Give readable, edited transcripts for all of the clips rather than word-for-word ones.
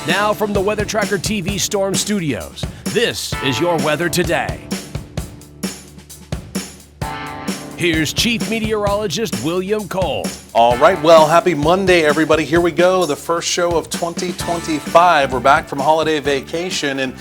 Now from the Weather Tracker TV Storm Studios, this is your weather today. Here's Chief Meteorologist William Cole. All right, well, happy Monday, everybody. Here we go, the first show of 2025. We're back from holiday vacation, and,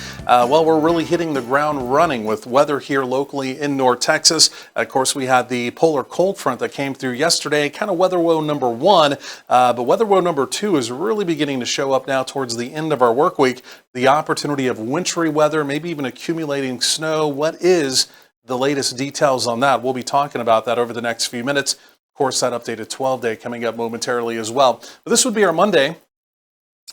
we're really hitting the ground running with weather here locally in North Texas. Of course, we had the polar cold front that came through yesterday, kind of weather woe number one, but weather woe number two is really beginning to show up now towards the end of our work week. The opportunity of wintry weather, maybe even accumulating snow. What is the latest details on that? We'll be talking about that over the next few minutes. Of course, that updated 12-day coming up momentarily as well. But this would be our Monday.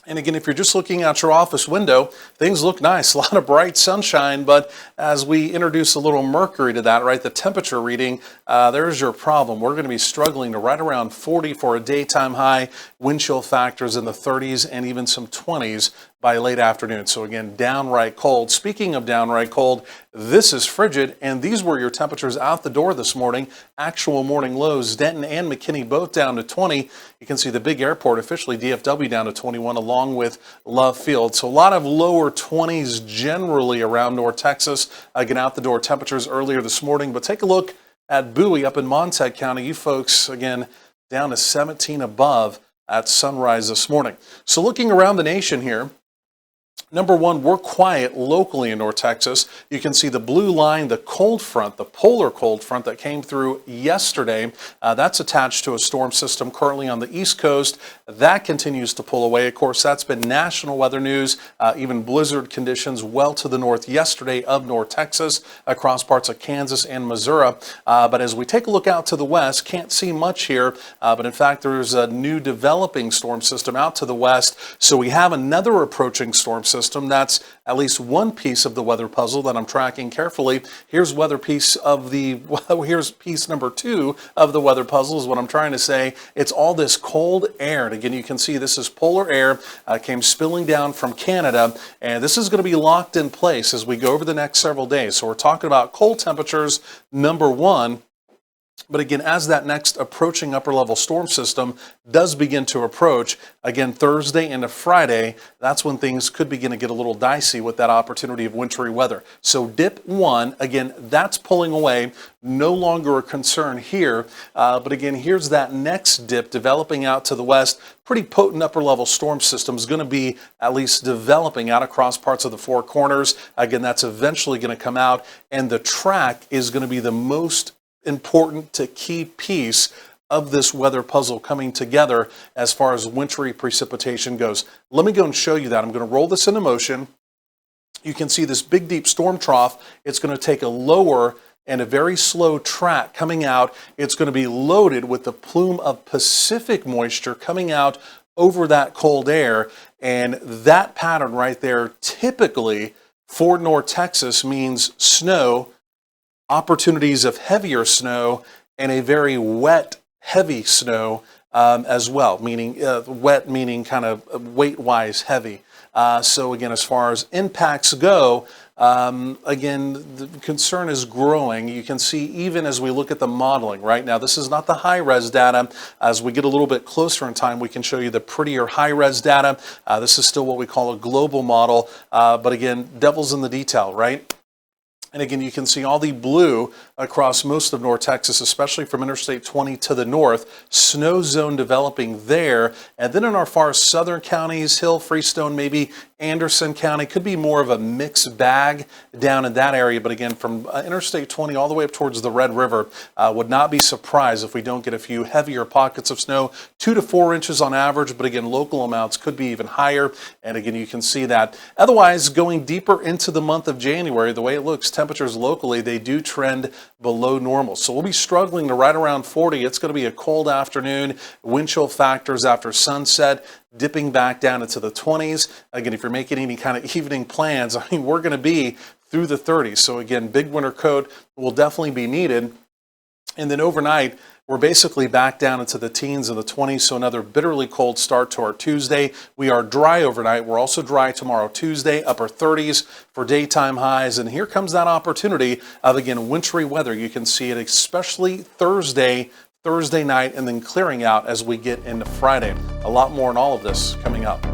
And again, if you're just looking out your office window, things look nice. A lot of bright sunshine, but as we introduce a little mercury to that, right, the temperature reading, there's your problem. We're going to be struggling to right around 40 for a daytime high, wind chill factors in the 30s and even some 20s by late afternoon. So again, downright cold. Speaking of downright cold, this is frigid, and these were your temperatures out the door this morning. Actual morning lows, Denton and McKinney both down to 20. You can see the big airport, officially DFW, down to 21, along with Love Field. So a lot of lower 20s generally around North Texas. Again, out the door temperatures earlier this morning, but take a look at Bowie up in Montague County. You folks, again, down to 17 above at sunrise this morning. So looking around the nation here, number one, we're quiet locally in North Texas. You can see the blue line, the cold front, the polar cold front that came through yesterday. That's attached to a storm system currently on the East Coast. That continues to pull away. Of course, that's been national weather news, even blizzard conditions well to the north yesterday of North Texas, across parts of Kansas and Missouri. But as we take a look out to the west, can't see much here, but in fact, there's a new developing storm system out to the west. So we have another approaching storm system. That's at least one piece of the weather puzzle that I'm tracking carefully. Here's here's piece number two of the weather puzzle is what I'm trying to say. It's all this cold air. And again, you can see this is polar air, came spilling down from Canada, and this is going to be locked in place as we go over the next several days. So we're talking about cold temperatures, number one. But again, as that next approaching upper level storm system does begin to approach, again, Thursday into Friday, that's when things could begin to get a little dicey with that opportunity of wintry weather. So dip one, again, that's pulling away, no longer a concern here. But again, here's that next dip developing out to the west. Pretty potent upper level storm system is going to be at least developing out across parts of the Four Corners. Again, that's eventually going to come out, and the track is going to be the most important to key piece of this weather puzzle coming together as far as wintry precipitation goes. Let me go and show you that. I'm going to roll this into motion. You can see this big deep storm trough. It's going to take a lower and a very slow track coming out. It's going to be loaded with the plume of Pacific moisture coming out over that cold air, and that pattern right there typically for North Texas means snow, opportunities of heavier snow, and a very wet, heavy snow as well, meaning wet, meaning kind of weight-wise heavy. So again, as far as impacts go, again, the concern is growing. You can see even as we look at the modeling right now, this is not the high-res data. As we get a little bit closer in time, we can show you the prettier high-res data. This is still what we call a global model, but again, devil's in the detail, right? And again, you can see all the blue across most of North Texas, especially from Interstate 20 to the north, snow zone developing there. And then in our far southern counties, Hill, Freestone, maybe Anderson County, could be more of a mixed bag down in that area. But again, from Interstate 20 all the way up towards the Red River, would not be surprised if we don't get a few heavier pockets of snow, 2 to 4 inches on average, but again, local amounts could be even higher. And again, you can see that. Otherwise, going deeper into the month of January, the way it looks, temperatures locally, they do trend below normal. So we'll be struggling to right around 40. It's going to be a cold afternoon. Wind chill factors after sunset, dipping back down into the 20s. Again, if you're making any kind of evening plans, I mean, we're going to be through the 30s. So again, big winter coat will definitely be needed. And then overnight, we're basically back down into the teens and the 20s, so another bitterly cold start to our Tuesday. We are dry overnight. We're also dry tomorrow, Tuesday, upper 30s for daytime highs. And here comes that opportunity of, again, wintry weather. You can see it especially Thursday night, and then clearing out as we get into Friday. A lot more on all of this coming up.